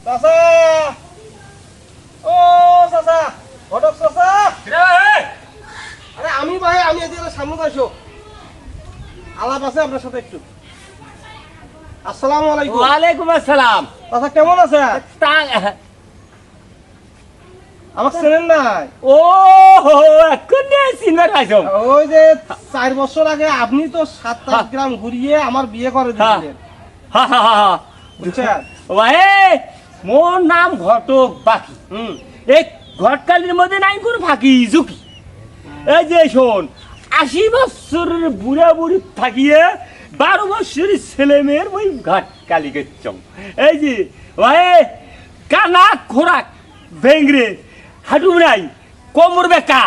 চাচা ও চাচা ঘটক চাচা আরে আমি ভাই আমি এদিকে সামনে আসো আলাপ আছে আপনার সাথে একটু আসসালামু আলাইকুম ওয়ালাইকুম আসসালাম চাচা কেমন আছে আমাকে চেনেন নাই ও এখন চিনবার পাইছো ওই যে 4 বছর আগে আপনি তো 7-8 গ্রাম ঘুরিয়ে আমার বিয়ে করে দিয়েছিলেন বুঝছেন ভাই মোর নাম ঘটক বাকি এই ঘটকালির মধ্যে নাই কোনো ফাঁকি ঝুঁকি এই যে শোন 80 বছরের বুড়া বুড়ি থাকিয়ে 12 বছরের ছেলে মেয়ের ওই ঘটকালি গেছম এই যে ভাই কানা খোরাক ভেঙ্গরে হাঁটু নাই কোমর বেকা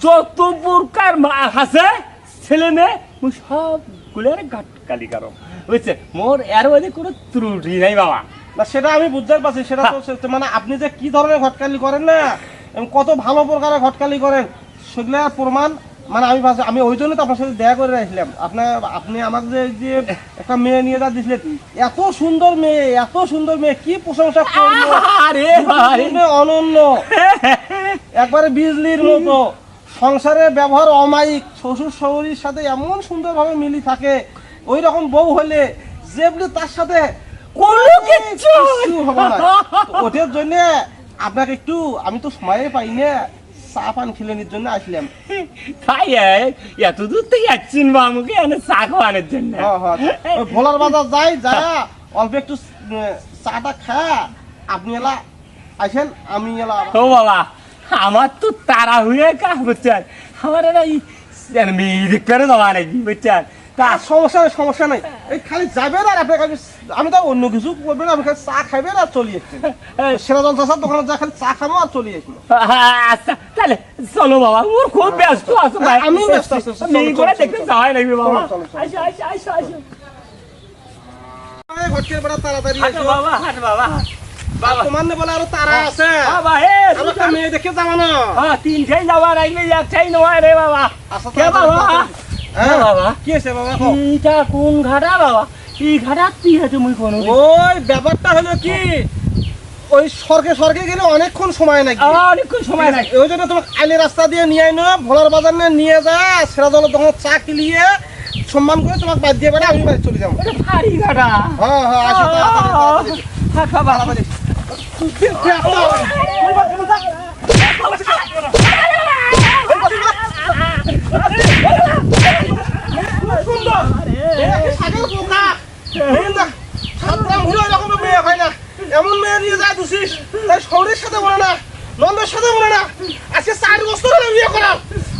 যত প্রকার আছে ছেলে মেয়ে সবগুলোর ঘটকালি কারো বুঝছে মোর এর মধ্যে কোনো ত্রুটি নাই বাবা না সেটা আমি বুঝতে পারছি সেটা তো মানে আপনি যে কি ধরনের ঘটকালি করেন না কত ভালো প্রকারের ঘটকালি করেন সেগুলোর প্রমাণ মানে আমি ওই জন্য তো আপনার সাথে দেখা করে রাখলাম আপনি আমাকে যে একটা মেয়ে নিয়ে যা দিয়েছিলেন এত সুন্দর মেয়ে কি প্রশংসা করলো অনন্য একবারে বিজলির মতো সংসারে ব্যবহার অমায়িক শ্বশুর শাশুড়ির সাথে এমন সুন্দরভাবে মিলি থাকে ওই রকম বউ হলে যে তার সাথে কোনো কিছু হবে না ওটার জন্য আপনাকে একটু আমি তো সময় পাই না চা পান খেলেনির জন্য আসলাম তাই এত দূর থেকে যাচ্ছেন বা আমাকে চা খাওয়ানোর জন্য ওই ভোলার বাজার যাই যা অল্প একটু চাটা খা আপনি এলা আসেন আমি এলা ও বাবা আমার তো তারা হয়ে কাজ বুঝছেন আমার মেয়ে দেখতে দেওয়া নাকি বুঝছেন তার সমস্যা নাই এই খালি যাবেন আর আপনার কাছে আমি তো অন্য কিছু করবেন আমি খালি চা খাইবেন আর চলে যাচ্ছি সেরাজল চাষার দোকানে যা খালি চা খাবো আর চলে যাচ্ছি আচ্ছা তাহলে চলো বাবা মোর খুব ব্যস্ত আছো ভাই আমি ব্যস্ত আছি মেয়ে করে দেখতে যাওয়াই লাগবে বাবা আসো ঘটকের বেড়া তাড়াতাড়ি আসো বাবা হাঁটো বাবা তোমার নে বলে আরো তারা আছে বাবা আরো একটা মেয়ে দেখে যাবো না তিনটাই যাওয়ার আগে একটাই নয় রে বাবা কে বাবা বাবা কি আছে বাবা এটা কোন ঘাটা বাবা এই ঘাটা তুই আছে মুই কোন ওই ব্যাপারটা হলো কি ওই স্বর্গে গেলে অনেকক্ষণ সময় নাকি অনেকক্ষণ সময় লাগে ওই জন্য তোমাকে আইলে রাস্তা দিয়ে নিয়ে আইনো ভোলার বাজার নিয়ে যা সেরাজল তখন চা কিলিয়ে সম্মান করে তোমাকে বাদ দিয়ে বেড়ে আমি বাড়ি চলে যাবো এটা ভারী ঘাটা আসো এমন মেয়ে নিয়ে যায় দুষিস তাই শহরের সাথে বলে না নন্দের সাথে বলে না আজকে 4 বছর হলে বিয়ে করা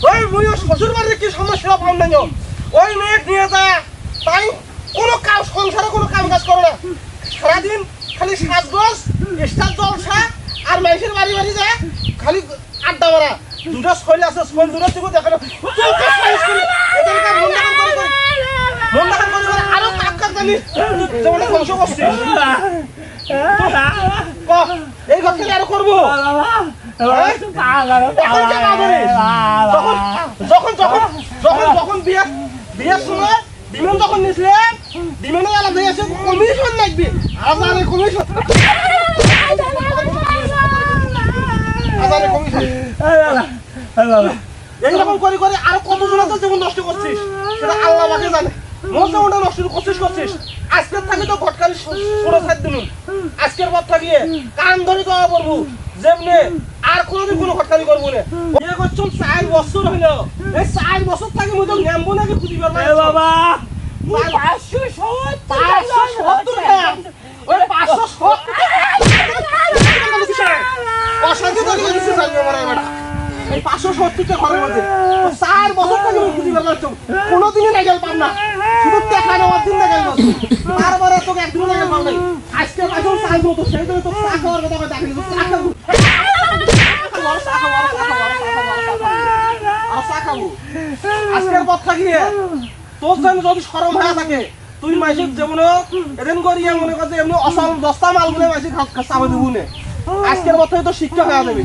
ওই মুইও শ্বশুর বাড়ির কি সমস্যা পাম নাই ওই মেয়ে নিয়ে যায় তাই কোনো কাজ সংসারে কোনো কাম কাজ করে না সারাদিন খালি সাজগোজ স্টার জলসা আর মানুষের বাড়ি যায় খালি আড্ডা মারা দুটো শৈল আছে শৈল দূরে থেকে দেখে মন করে আরো কাজ জানি যেমন ধ্বংস করছিস এই ঘটনা আরো করবো যখন বিয়ের সময় বিমান যখন নিয়েছিলেন বিমানে আলাদা আছে কমিশন লাগবে আজারে কমিশন এইরকম করে করে আরো কতজন আছে জীবন নষ্ট করছিস সেটা আল্লাহ আমাকে জানে মজা নষ্ট করছিস আজকের থাকি তো ঘটকালি ছোট সাইড দিলুন আজকের পর থাকিয়ে কান ধরে দেওয়া করবো যেমনি আর কোনোদিন কোনো ঘটকালি করবো না বিয়ে করছো 4 বছর হইলো এই 4 বছর থাকি মতো নেমবো নাকি খুঁজি পারবো বাবা 570 ওই 570 অশান্তি তৈরি করে দিচ্ছে জানি আমার বেটা এই 570টা ঘরের মধ্যে 4 বছর থেকে আমি খুঁজি পারলাম কোনোদিনই না গেল পাম না শুধু টাকা নেওয়ার দিন না গেল বারবার তোকে একদিন না গেল পাম নাই আজকে পাইছো 4 মতো সেই জন্য তো চা খাওয়ার কথা ডাকিনি তো চা খাবো আজকের পর থাকিয়ে তোর জন্য যদি সরম হয়ে থাকে তুই মাইসিক যেমন এদিন করিয়া মনে করছে এমনি অসল 10টা মাল গুলো মাইসিক চাপে দিব নে আজকের পর থেকে তো শিক্ষা হয়ে যাবে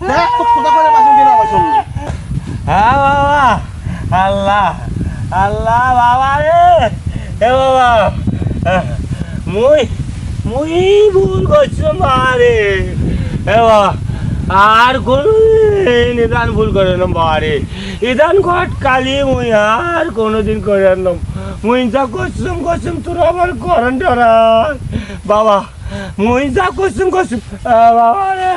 দেখ তো খোদা করে মাইসিক কিনা মাইসিক হ্যাঁ বাবা আল্লাহ আল্লাহ বাবা রে এ বাবা মুই ভুল করছো মারে এবা আর কোন নিদান ভুল করে না বারে ইদান ঘট কালি মুই আর কোনোদিন করে আনলাম মুই যা করছুম করছুম তোর আবার করেন ডরা বাবা মুই যা করছুম করছুম বাবা রে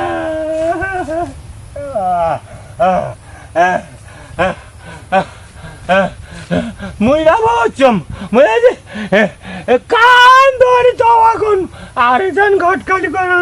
মুই না বাবাচ্ছম মুই কান ধরে যাও এখন আর ইদান ঘট কালি করে